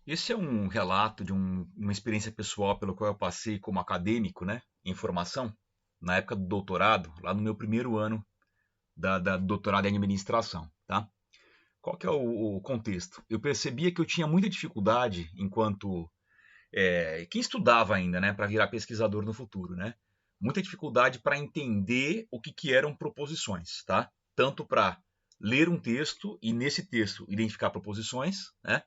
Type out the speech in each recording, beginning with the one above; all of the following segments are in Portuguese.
Esse é um relato de uma experiência pessoal pelo qual eu passei como acadêmico, né, em formação, na época do doutorado, lá no meu primeiro ano da doutorado em administração, tá? Qual que é o contexto? Eu percebia que eu tinha muita dificuldade enquanto quem estudava ainda, né, para virar pesquisador no futuro, né? Muita dificuldade para entender o que eram proposições, tá? Tanto para ler um texto e nesse texto identificar proposições, né?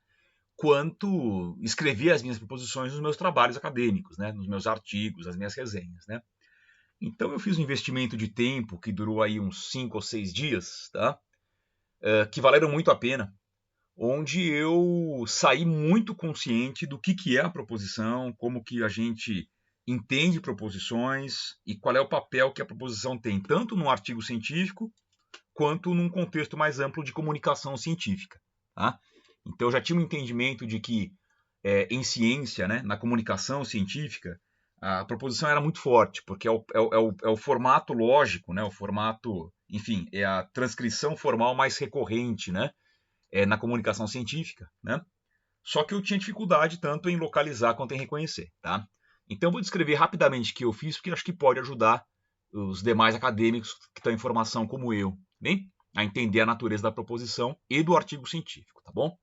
Quanto escrever as minhas proposições nos meus trabalhos acadêmicos, né? Nos meus artigos, as minhas resenhas, né? Então eu fiz um investimento de tempo que durou aí uns 5 ou 6 dias, tá? Que valeram muito a pena, onde eu saí muito consciente do que é a proposição, como que a gente entende proposições e qual é o papel que a proposição tem, tanto num artigo científico quanto num contexto mais amplo de comunicação científica. Tá? Então eu já tinha um entendimento de que em ciência, né, na comunicação científica, a proposição era muito forte, porque é o formato lógico, né, o formato, enfim, é a transcrição formal mais recorrente, né, na comunicação científica, né? Só que eu tinha dificuldade tanto em localizar quanto em reconhecer, tá? Então eu vou descrever rapidamente o que eu fiz, porque acho que pode ajudar os demais acadêmicos que estão em formação como eu, bem? A entender a natureza da proposição e do artigo científico, tá bom?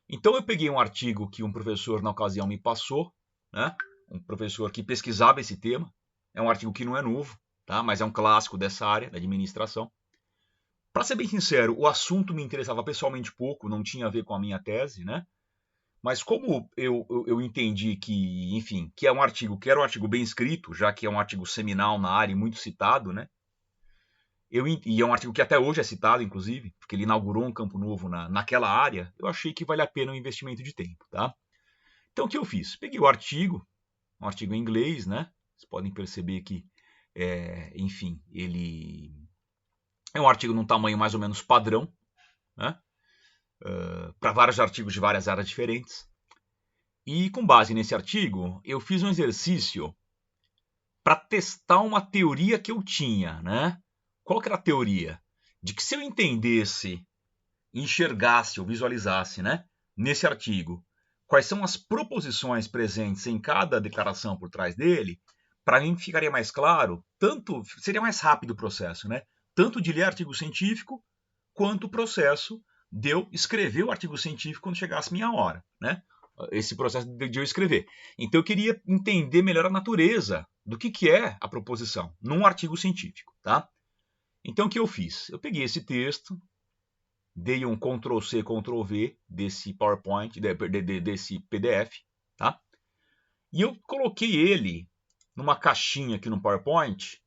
Então eu peguei um artigo que um professor na ocasião me passou, né? Um professor que pesquisava esse tema. É um artigo que não é novo, tá? Mas é um clássico dessa área da administração. Para ser bem sincero, o assunto me interessava pessoalmente pouco, não tinha a ver com a minha tese, né? Mas como eu entendi que, enfim, que é um artigo, que era um artigo bem escrito, já que é um artigo seminal na área e muito citado, né? E é um artigo que até hoje é citado, inclusive, porque ele inaugurou um campo novo naquela área, eu achei que vale a pena o investimento de tempo, tá? Então o que eu fiz? Peguei o artigo, um artigo em inglês, né? Vocês podem perceber que, enfim, ele é um artigo num tamanho mais ou menos padrão, né? Para vários artigos de várias áreas diferentes. E com base nesse artigo, eu fiz um exercício para testar uma teoria que eu tinha, né? Qual que era a teoria? De que se eu entendesse, enxergasse ou visualizasse, né, nesse artigo, quais são as proposições presentes em cada declaração por trás dele, para mim ficaria mais claro, tanto seria mais rápido o processo, né? Tanto de ler artigo científico, quanto o processo de eu escrever o artigo científico quando chegasse minha hora, né? Esse processo de eu escrever. Então eu queria entender melhor a natureza do que é a proposição num artigo científico, tá? Então o que eu fiz? Eu peguei esse texto, dei um Ctrl C, Ctrl V desse PowerPoint, desse PDF, tá? E eu coloquei ele numa caixinha aqui no PowerPoint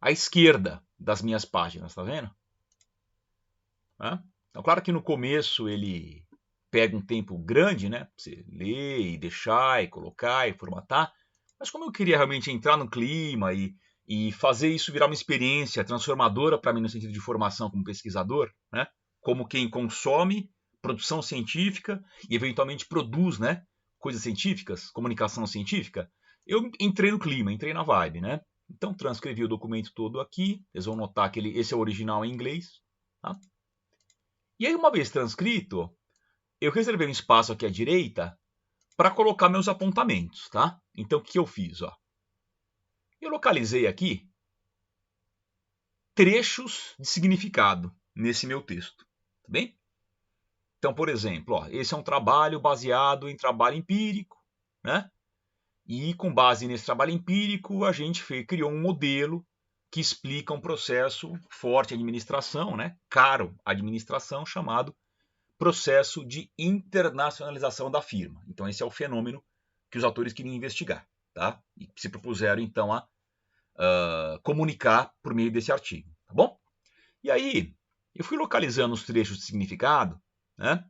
à esquerda das minhas páginas, tá vendo? Né? Então, claro que no começo ele pega um tempo grande, né? Pra você ler e deixar e colocar e formatar. Mas como eu queria realmente entrar no clima e fazer isso virar uma experiência transformadora para mim no sentido de formação como pesquisador, né? Como quem consome produção científica e eventualmente produz, né? Coisas científicas, comunicação científica. Eu entrei no clima, entrei na vibe, né? Então transcrevi o documento todo aqui. Vocês vão notar que esse é o original em inglês, tá? E aí, uma vez transcrito, eu reservei um espaço aqui à direita para colocar meus apontamentos, tá? Então, o que eu fiz? Ó? Eu localizei aqui trechos de significado nesse meu texto, tá bem? Então, por exemplo, ó, esse é um trabalho baseado em trabalho empírico, né? E com base nesse trabalho empírico, a gente criou um modelo que explica um processo forte de administração, né? Caro administração, chamado processo de internacionalização da firma. Então, esse é o fenômeno que os autores queriam investigar, tá? E se propuseram, então, a comunicar por meio desse artigo, tá bom? E aí, eu fui localizando os trechos de significado, né?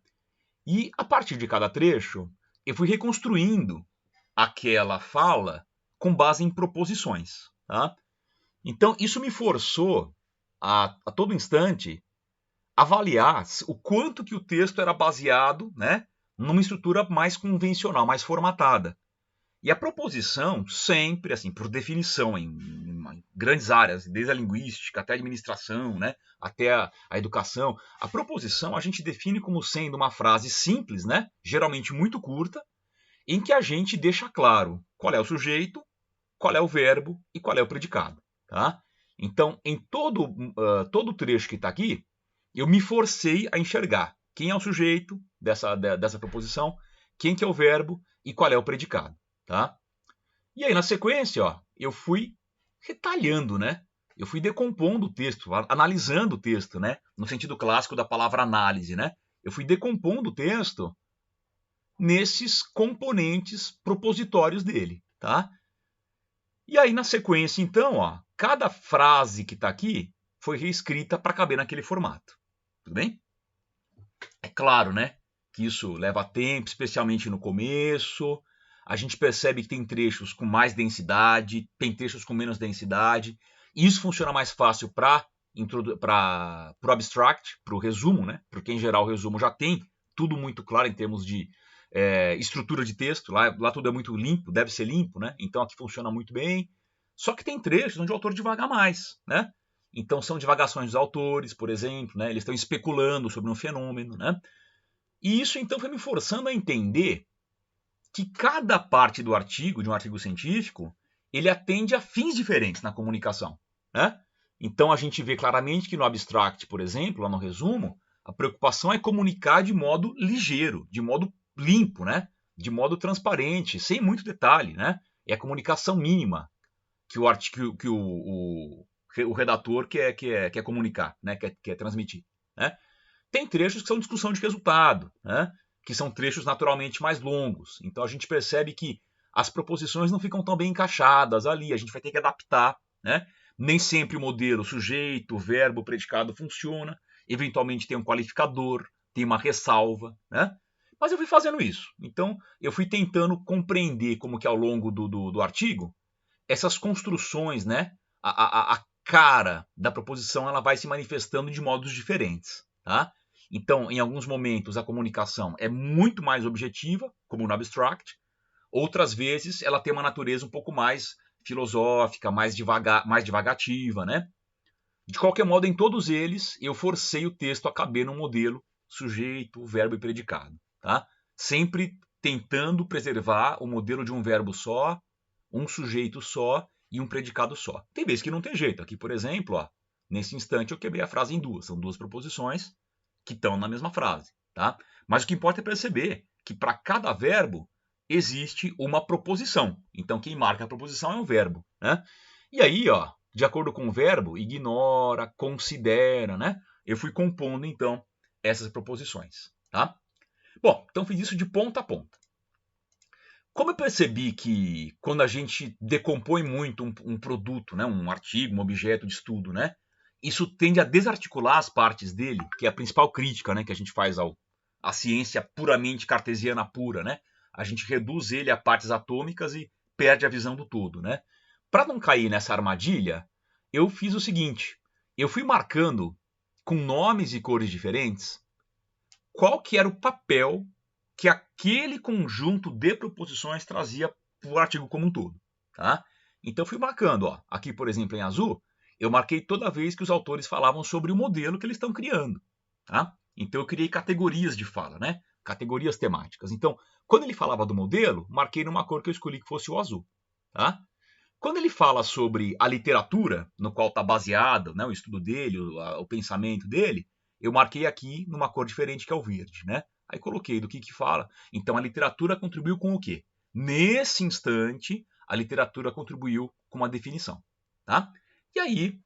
E a partir de cada trecho, eu fui reconstruindo aquela fala com base em proposições, tá? Então, isso me forçou a todo instante avaliar o quanto que o texto era baseado, né, numa estrutura mais convencional, mais formatada. E a proposição sempre, assim, por definição, em grandes áreas, desde a linguística até a administração, né, até a educação. A proposição a gente define como sendo uma frase simples, né? Geralmente muito curta, em que a gente deixa claro qual é o sujeito, qual é o verbo e qual é o predicado. Tá? Então, em todo o trecho que está aqui, eu me forcei a enxergar quem é o sujeito dessa proposição, quem que é o verbo e qual é o predicado. Tá? E aí, na sequência, ó, eu fui retalhando, né? Eu fui decompondo o texto, analisando o texto, né? No sentido clássico da palavra análise, né? Eu fui decompondo o texto nesses componentes propositórios dele, tá? E aí, na sequência, então, ó, cada frase que está aqui foi reescrita para caber naquele formato. Tudo bem? É claro, né? Que isso leva tempo, especialmente no começo. A gente percebe que tem trechos com mais densidade, tem trechos com menos densidade. Isso funciona mais fácil para o abstract, para o resumo, né? Porque, em geral, o resumo já tem tudo muito claro em termos de estrutura de texto. Lá tudo é muito limpo, deve ser limpo, né? Então aqui funciona muito bem. Só que tem trechos onde o autor divaga mais, né? Então são divagações dos autores, por exemplo, né? Eles estão especulando sobre um fenômeno, né? E isso então foi me forçando a entender que cada parte do artigo, de um artigo científico, ele atende a fins diferentes na comunicação, né? Então a gente vê claramente que no abstract, por exemplo, lá no resumo, a preocupação é comunicar de modo ligeiro, de modo limpo, né? De modo transparente, sem muito detalhe, né? É a comunicação mínima que o redator quer comunicar, né? quer transmitir. Né? Tem trechos que são discussão de resultado, né? Que são trechos naturalmente mais longos. Então a gente percebe que as proposições não ficam tão bem encaixadas ali, a gente vai ter que adaptar. Né? Nem sempre o modelo sujeito, verbo, predicado funciona. Eventualmente tem um qualificador, tem uma ressalva. Né? Mas eu fui fazendo isso. Então eu fui tentando compreender como que ao longo do artigo essas construções, né? A cara da proposição ela vai se manifestando de modos diferentes. Tá? Então, em alguns momentos, a comunicação é muito mais objetiva, como no abstract. Outras vezes, ela tem uma natureza um pouco mais filosófica, mais divagativa. Né? De qualquer modo, em todos eles, eu forcei o texto a caber num modelo sujeito, verbo e predicado. Tá? Sempre tentando preservar o modelo de um verbo só, um sujeito só e um predicado só. Tem vezes que não tem jeito. Aqui, por exemplo, ó, nesse instante eu quebrei a frase em duas. São duas proposições que estão na mesma frase. Tá? Mas o que importa é perceber que para cada verbo existe uma proposição. Então quem marca a proposição é o verbo. Né? E aí, ó, de acordo com o verbo, ignora, considera. Né? Eu fui compondo, então, essas proposições. Tá? Bom, então fiz isso de ponta a ponta. Como eu percebi que quando a gente decompõe muito um produto, né, um artigo, um objeto de estudo, né, isso tende a desarticular as partes dele, que é a principal crítica, né, que a gente faz à ciência puramente cartesiana pura. Né? A gente reduz ele a partes atômicas e perde a visão do todo. Né? Para não cair nessa armadilha, eu fiz o seguinte, eu fui marcando com nomes e cores diferentes qual que era o papel que aquele conjunto de proposições trazia para o artigo como um todo. Tá? Então eu fui marcando. Ó, aqui, por exemplo, em azul, eu marquei toda vez que os autores falavam sobre o modelo que eles estão criando. Tá? Então eu criei categorias de fala, né? Categorias temáticas. Então, quando ele falava do modelo, marquei numa cor que eu escolhi que fosse o azul. Tá? Quando ele fala sobre a literatura, no qual está baseado, né, o estudo dele, o pensamento dele, eu marquei aqui numa cor diferente que é o verde. Né? Aí coloquei do que fala. Então a literatura contribuiu com o quê? Nesse instante, a literatura contribuiu com uma definição. Tá? E aí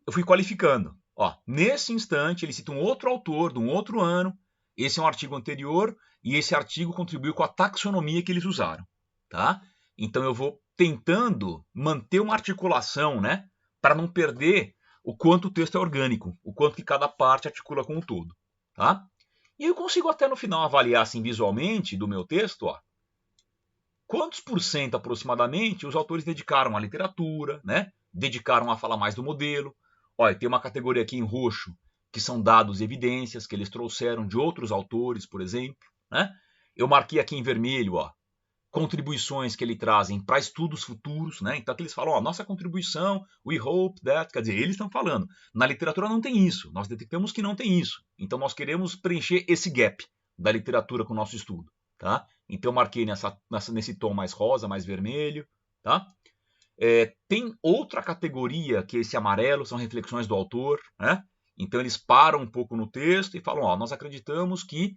eu fui qualificando. Ó, nesse instante, ele cita um outro autor de um outro ano. Esse é um artigo anterior e esse artigo contribuiu com a taxonomia que eles usaram. Tá? Então eu vou tentando manter uma articulação, né, para não perder o quanto o texto é orgânico, o quanto que cada parte articula com o todo. Tá? E eu consigo até no final avaliar assim, visualmente do meu texto, ó, quantos por cento aproximadamente os autores dedicaram à literatura, né? Dedicaram a falar mais do modelo. Olha, tem uma categoria aqui em roxo, que são dados e evidências que eles trouxeram de outros autores, por exemplo. Né? Eu marquei aqui em vermelho, ó, contribuições que ele trazem para estudos futuros, né? Então aqui eles falam, ó, nossa contribuição, we hope that, quer dizer, eles estão falando. Na literatura não tem isso, nós detectamos que não tem isso. Então nós queremos preencher esse gap da literatura com o nosso estudo, tá? Então eu marquei nesse tom mais rosa, mais vermelho, tá? Tem outra categoria que esse amarelo, são reflexões do autor, né? Então eles param um pouco no texto e falam, ó, nós acreditamos que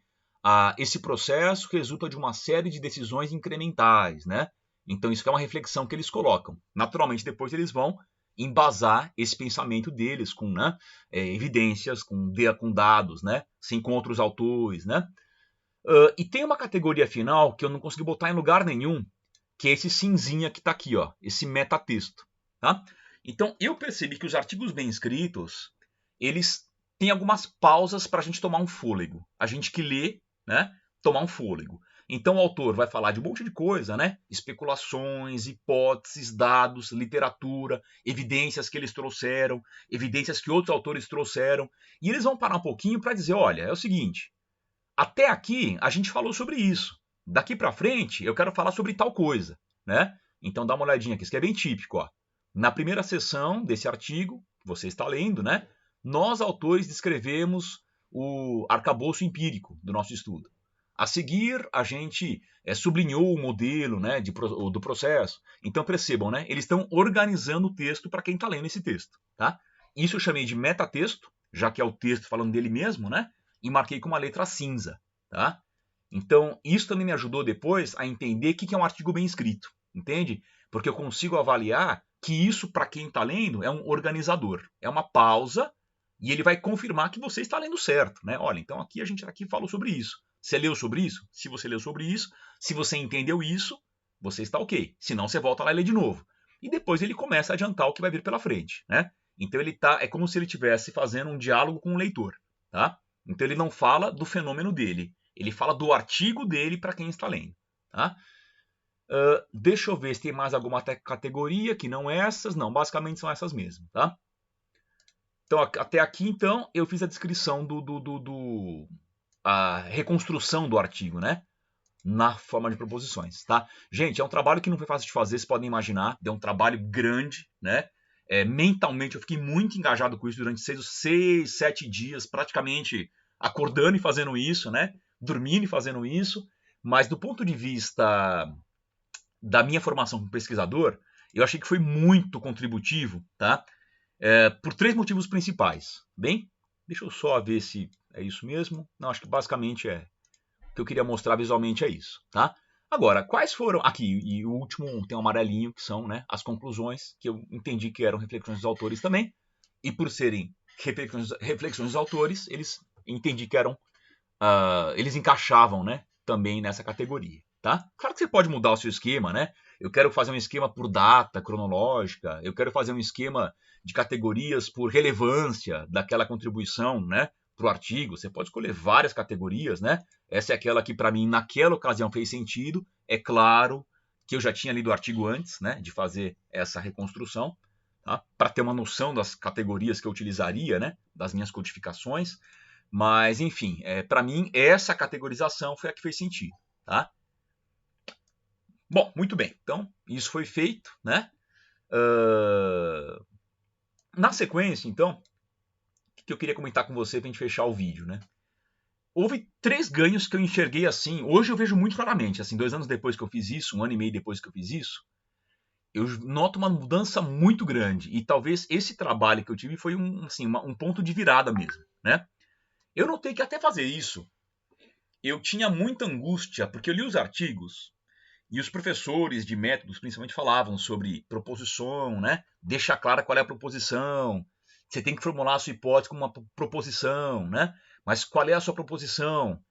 esse processo resulta de uma série de decisões incrementais, né? Então isso é uma reflexão que eles colocam. Naturalmente depois eles vão embasar esse pensamento deles com, né, evidências, com dados, né? Se encontra outros autores, né? E tem uma categoria final que eu não consegui botar em lugar nenhum, que é esse cinzinha que está aqui, ó, esse metatexto, tá? Então eu percebi que os artigos bem escritos, eles têm algumas pausas para a gente tomar um fôlego. A gente que lê, né, tomar um fôlego. Então o autor vai falar de um monte de coisa, né? Especulações, hipóteses, dados, literatura, evidências que eles trouxeram, evidências que outros autores trouxeram, e eles vão parar um pouquinho para dizer, olha, é o seguinte, até aqui a gente falou sobre isso. Daqui para frente eu quero falar sobre tal coisa, né? Então dá uma olhadinha aqui, isso que é bem típico, ó. Na primeira seção desse artigo, que você está lendo, né? Nós, autores, descrevemos o arcabouço empírico do nosso estudo. A seguir, a gente sublinhou o modelo, né, do processo. Então percebam, né? Eles estão organizando o texto para quem está lendo esse texto, tá? Isso eu chamei de metatexto, já que é o texto falando dele mesmo, né? E marquei com uma letra cinza, tá? Então, isso também me ajudou depois a entender o que é um artigo bem escrito, entende? Porque eu consigo avaliar que isso, para quem está lendo, é um organizador. É uma pausa e ele vai confirmar que você está lendo certo, né? Olha, então aqui a gente falou sobre isso. Você leu sobre isso? Se você leu sobre isso, se você entendeu isso, você está ok. Se não, você volta lá e lê de novo. E depois ele começa a adiantar o que vai vir pela frente, né? Então é como se ele estivesse fazendo um diálogo com o leitor, tá? Então ele não fala do fenômeno dele, ele fala do artigo dele para quem está lendo. Tá? Deixa eu ver se tem mais alguma categoria que não essas. Não, basicamente são essas mesmo. Tá? Então até aqui então eu fiz a descrição a reconstrução do artigo, né? Na forma de proposições, tá? Gente, é um trabalho que não foi fácil de fazer, vocês podem imaginar, deu um trabalho grande, né? Mentalmente eu fiquei muito engajado com isso durante 6, 7 dias, praticamente acordando e fazendo isso, né? Dormindo e fazendo isso, mas do ponto de vista da minha formação como pesquisador, eu achei que foi muito contributivo, tá? Por 3 motivos principais. Bem, deixa eu só ver se é isso mesmo. Não, acho que basicamente o que eu queria mostrar visualmente é isso, tá? Agora, quais foram... Aqui, e o último tem um amarelinho, que são, né, as conclusões, que eu entendi que eram reflexões dos autores também, e por serem reflexões dos autores, eles entendi que eram... eles encaixavam, né, também nessa categoria, tá? Claro que você pode mudar o seu esquema, né? Eu quero fazer um esquema por data cronológica, eu quero fazer um esquema de categorias por relevância daquela contribuição, né, para o artigo. Você pode escolher várias categorias, né? Essa é aquela que para mim naquela ocasião fez sentido. É claro que eu já tinha lido o artigo antes, né, de fazer essa reconstrução, tá? Para ter uma noção das categorias que eu utilizaria, né, das minhas codificações. Mas enfim, para mim essa categorização foi a que fez sentido, tá? Bom, muito bem. Então isso foi feito, né? Na sequência, então, o que eu queria comentar com você para a gente fechar o vídeo, né? Houve 3 ganhos que eu enxerguei assim, hoje eu vejo muito claramente, assim, 2 anos depois que eu fiz isso, 1 ano e meio depois que eu fiz isso, eu noto uma mudança muito grande, e talvez esse trabalho que eu tive foi um ponto de virada mesmo, né? Eu notei que até fazer isso, eu tinha muita angústia, porque eu li os artigos, e os professores de métodos principalmente falavam sobre proposição, né? Deixa clara qual é a proposição, você tem que formular a sua hipótese como uma proposição, né? Mas qual é a sua proposição?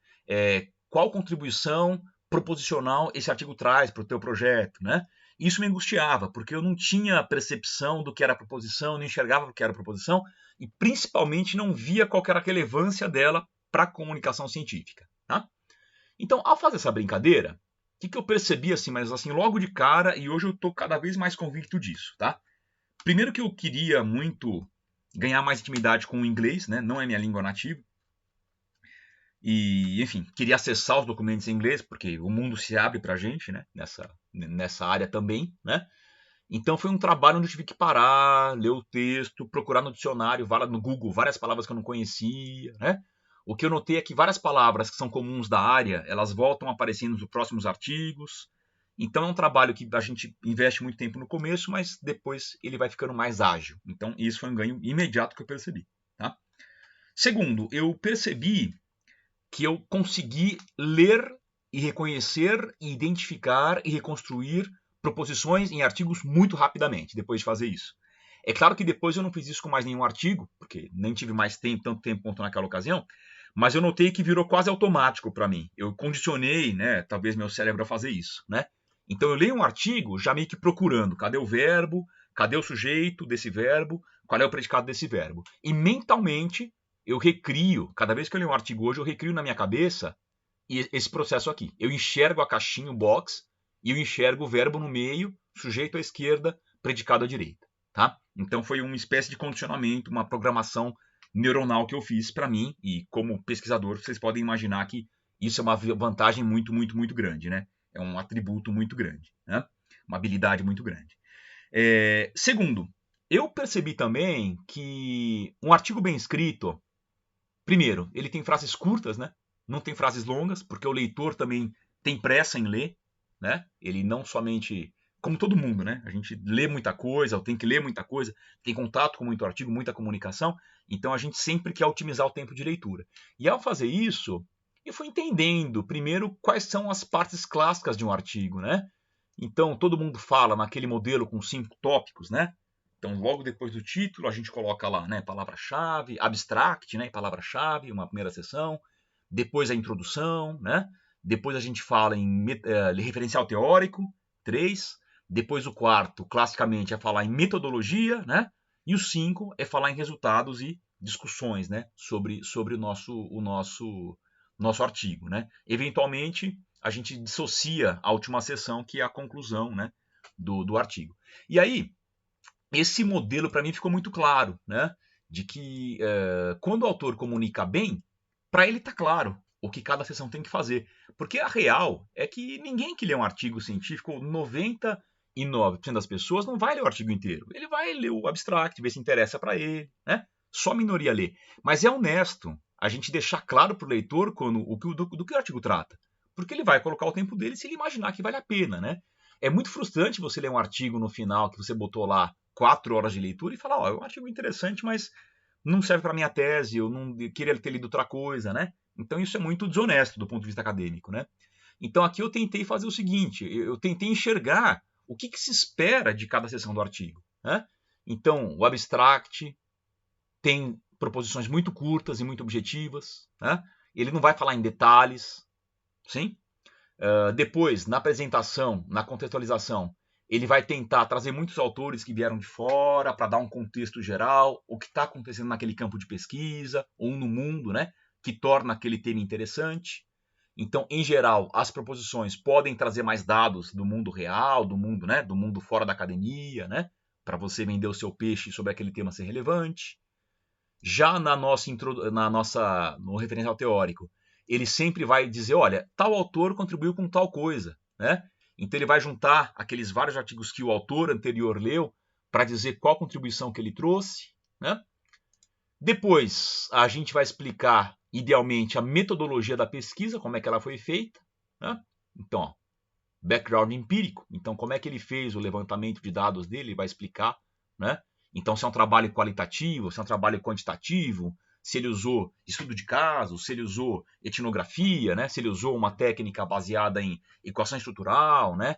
Qual contribuição proposicional esse artigo traz para o teu projeto, né? Isso me angustiava, porque eu não tinha percepção do que era proposição, não enxergava o que era proposição, e principalmente não via qual era a relevância dela para a comunicação científica. Tá? Então, ao fazer essa brincadeira, o que eu percebi assim, mas assim, logo de cara, e hoje eu estou cada vez mais convicto disso, tá? Primeiro que eu queria muito ganhar mais intimidade com o inglês, né? Não é minha língua nativa. E, enfim, queria acessar os documentos em inglês, porque o mundo se abre para a gente, né? Nessa área também, né? Então foi um trabalho onde eu tive que parar, ler o texto, procurar no dicionário, no Google, várias palavras que eu não conhecia, né? O que eu notei é que várias palavras que são comuns da área, elas voltam aparecendo nos próximos artigos. Então é um trabalho que a gente investe muito tempo no começo, mas depois ele vai ficando mais ágil. Então isso foi um ganho imediato que eu percebi, tá? Segundo, eu percebi que eu consegui ler e reconhecer, e identificar e reconstruir proposições em artigos muito rapidamente depois de fazer isso. É claro que depois eu não fiz isso com mais nenhum artigo, porque nem tive mais tempo, tanto tempo quanto naquela ocasião, mas eu notei que virou quase automático para mim. Eu condicionei, né, talvez meu cérebro a fazer isso, né? Então eu leio um artigo já meio que procurando, cadê o verbo, cadê o sujeito desse verbo, qual é o predicado desse verbo. E mentalmente eu recrio, cada vez que eu leio um artigo hoje, eu recrio na minha cabeça esse processo aqui. Eu enxergo a caixinha, o box, e eu enxergo o verbo no meio, sujeito à esquerda, predicado à direita. Tá? Então foi uma espécie de condicionamento, uma programação neuronal que eu fiz para mim, e como pesquisador, vocês podem imaginar que isso é uma vantagem muito, muito, muito grande. Né? É um atributo muito grande, né? Uma habilidade muito grande. Segundo, eu percebi também que um artigo bem escrito, primeiro, ele tem frases curtas, né? Não tem frases longas, porque o leitor também tem pressa em ler, né? Ele não somente, como todo mundo, né? A gente lê muita coisa, tem que ler muita coisa, tem contato com muito artigo, muita comunicação, então a gente sempre quer otimizar o tempo de leitura. E ao fazer isso, eu fui entendendo, primeiro, quais são as partes clássicas de um artigo, né? Então, todo mundo fala naquele modelo com 5 tópicos, né? Então, logo depois do título, a gente coloca lá, né, palavra-chave, abstract, né, palavra-chave, uma primeira seção. Depois a introdução, né? Depois a gente fala em referencial teórico, 3. Depois o quarto, classicamente, é falar em metodologia, né? E o 5 é falar em resultados e discussões, né, sobre o nosso artigo, né? Eventualmente, a gente dissocia a última seção, que é a conclusão, né, do artigo. E aí, esse modelo para mim ficou muito claro, né? De que quando o autor comunica bem, para ele está claro o que cada sessão tem que fazer. Porque a real é que ninguém que lê um artigo científico, 99% das pessoas não vai ler o artigo inteiro. Ele vai ler o abstract, ver se interessa para ele, né? Só a minoria lê. Mas é honesto a gente deixar claro para o leitor do que o artigo trata. Porque ele vai colocar o tempo dele se ele imaginar que vale a pena, né? É muito frustrante você ler um artigo no final que você botou lá 4 horas de leitura e falar, ó, é um artigo interessante, mas não serve para minha tese, eu não queria ter lido outra coisa, né? Então isso é muito desonesto do ponto de vista acadêmico, né? Então aqui eu tentei fazer o seguinte, eu tentei enxergar o que se espera de cada seção do artigo, né? Então o abstract tem proposições muito curtas e muito objetivas, né? Ele não vai falar em detalhes, sim? Depois, na apresentação, na contextualização, ele vai tentar trazer muitos autores que vieram de fora para dar um contexto geral, o que está acontecendo naquele campo de pesquisa ou no mundo, né, que torna aquele tema interessante. Então, em geral, as proposições podem trazer mais dados do mundo real, do mundo, né, do mundo fora da academia, né, para você vender o seu peixe sobre aquele tema ser relevante. Já no referencial teórico, ele sempre vai dizer, olha, tal autor contribuiu com tal coisa, né? Então ele vai juntar aqueles vários artigos que o autor anterior leu para dizer qual contribuição que ele trouxe, né? Depois a gente vai explicar, idealmente, a metodologia da pesquisa, como é que ela foi feita, né? Então, ó, background empírico. Então, como é que ele fez o levantamento de dados dele, ele vai explicar, né? Então, se é um trabalho qualitativo, se é um trabalho quantitativo, se ele usou estudo de caso, se ele usou etnografia, né? Se ele usou uma técnica baseada em equação estrutural, né?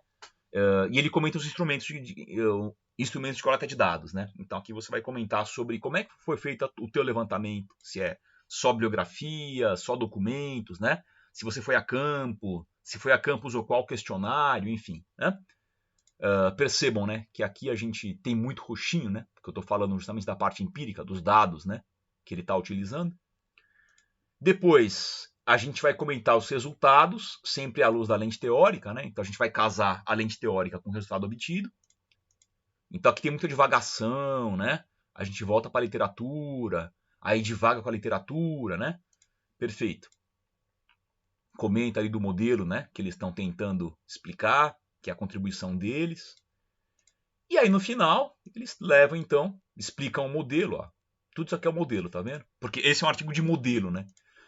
E ele comenta os instrumentos de coleta de dados, né? Então, aqui você vai comentar sobre como é que foi feito o teu levantamento, se é só bibliografia, só documentos, né? Se você foi a campo, se foi a campo usou qual questionário, enfim, né? Percebam, né, que aqui a gente tem muito roxinho, né? Porque eu estou falando justamente da parte empírica, dos dados, né? Que ele está utilizando. Depois, a gente vai comentar os resultados, sempre à luz da lente teórica, né? Então a gente vai casar a lente teórica com o resultado obtido. Então aqui tem muita divagação, né? A gente volta para a literatura, aí divaga com a literatura, né? Perfeito. comenta ali do modelo, né, que eles estão tentando explicar, que é a contribuição deles. E aí no final, eles levam então, explicam o modelo, ó. Tudo isso aqui é o modelo, tá vendo? Porque esse é um artigo de modelo, né?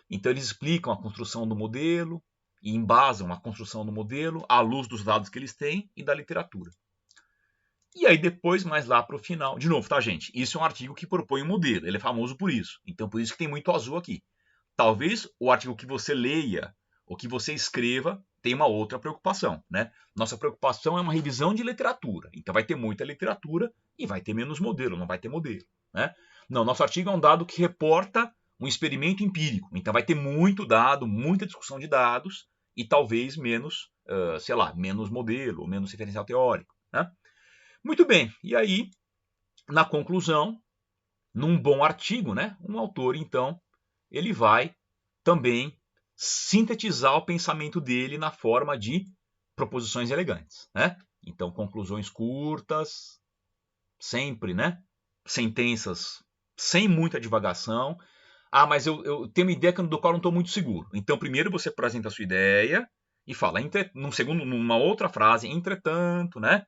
Então eles explicam a construção do modelo e embasam a construção do modelo à luz dos dados que eles têm e da literatura. E aí depois, mais lá para o final, de novo, tá, gente? Isso é um artigo que propõe um modelo, ele é famoso por isso. Então por isso que tem muito azul aqui. Talvez o artigo que você leia ou que você escreva tenha uma outra preocupação, né? Nossa preocupação é uma revisão de literatura. Então vai ter muita literatura e vai ter menos modelo, não vai ter modelo, né? Não, nosso artigo é um dado que reporta um experimento empírico. Então vai ter muito dado, muita discussão de dados e talvez menos, sei lá, menos modelo, menos referencial teórico, né? Muito bem. E aí, na conclusão, num bom artigo, né? Um autor, então, ele vai também sintetizar o pensamento dele na forma de proposições elegantes, né? Então, conclusões curtas, sempre, né? Sentenças sem muita divagação. Ah, mas eu tenho uma ideia do qual não estou muito seguro. Então, primeiro você apresenta a sua ideia e fala, numa outra frase, entretanto, né?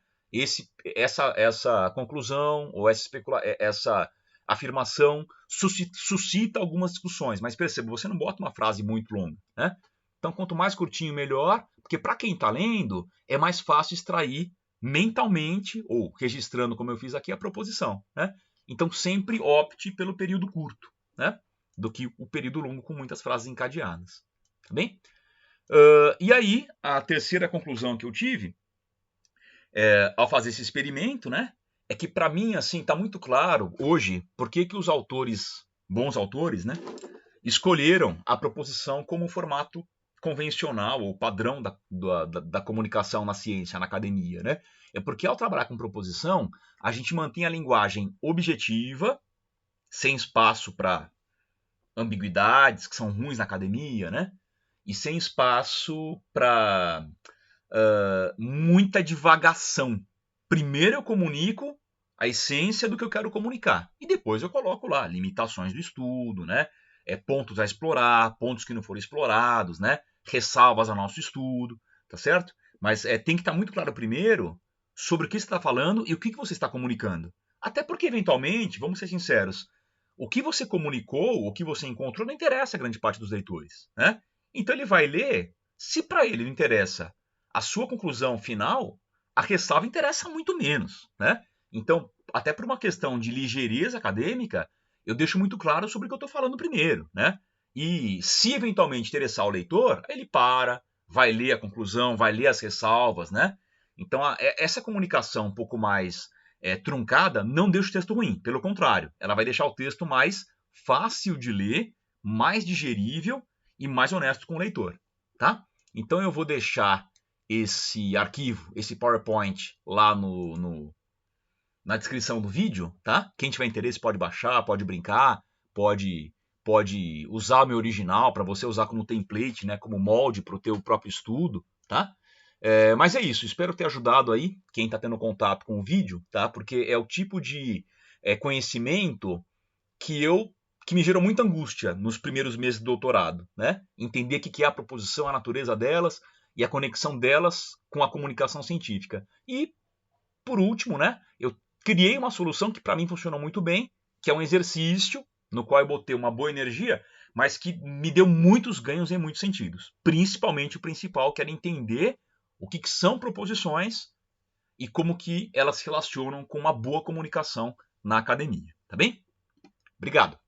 Essa conclusão ou essa afirmação suscita algumas discussões, mas perceba, você não bota uma frase muito longa, né? Então, quanto mais curtinho, melhor, porque para quem está lendo, é mais fácil extrair mentalmente, ou registrando, como eu fiz aqui, a proposição, né? Então, sempre opte pelo período curto, né? Do que o período longo com muitas frases encadeadas, tá bem? E aí, a terceira conclusão que eu tive, ao fazer esse experimento, né? É que para mim, assim, está muito claro hoje por que os autores, bons autores, né, escolheram a proposição como formato convencional ou padrão da comunicação na ciência, na academia, né? É porque ao trabalhar com proposição, a gente mantém a linguagem objetiva, sem espaço para ambiguidades que são ruins na academia, né? E sem espaço para muita divagação. Primeiro eu comunico a essência do que eu quero comunicar. E depois eu coloco lá limitações do estudo, né? Pontos a explorar, pontos que não foram explorados, né? Ressalvas ao nosso estudo, tá certo? Mas tem que estar muito claro primeiro sobre o que você está falando e o que você está comunicando. Até porque, eventualmente, vamos ser sinceros, o que você comunicou, o que você encontrou, não interessa a grande parte dos leitores, né? Então ele vai ler, se para ele não interessa a sua conclusão final, a ressalva interessa muito menos, né? Então, até por uma questão de ligeireza acadêmica, eu deixo muito claro sobre o que eu estou falando primeiro, né? E se eventualmente interessar o leitor, ele para, vai ler a conclusão, vai ler as ressalvas, né? Então, essa comunicação um pouco mais truncada não deixa o texto ruim, pelo contrário, ela vai deixar o texto mais fácil de ler, mais digerível e mais honesto com o leitor, tá? Então eu vou deixar esse arquivo, esse PowerPoint lá na descrição do vídeo, tá? Quem tiver interesse pode baixar, pode brincar, pode usar o meu original para você usar como template, né, como molde para o teu próprio estudo, tá? Mas é isso, espero ter ajudado aí quem está tendo contato com o vídeo, tá? Porque é o tipo de conhecimento que me gerou muita angústia nos primeiros meses do doutorado, né? Entender o que é a proposição, a natureza delas e a conexão delas com a comunicação científica. E, por último, né, eu criei uma solução que para mim funcionou muito bem, que é um exercício no qual eu botei uma boa energia, mas que me deu muitos ganhos em muitos sentidos. Principalmente o principal, que era entender o que são proposições e como que elas se relacionam com uma boa comunicação na academia. Tá bem? Obrigado.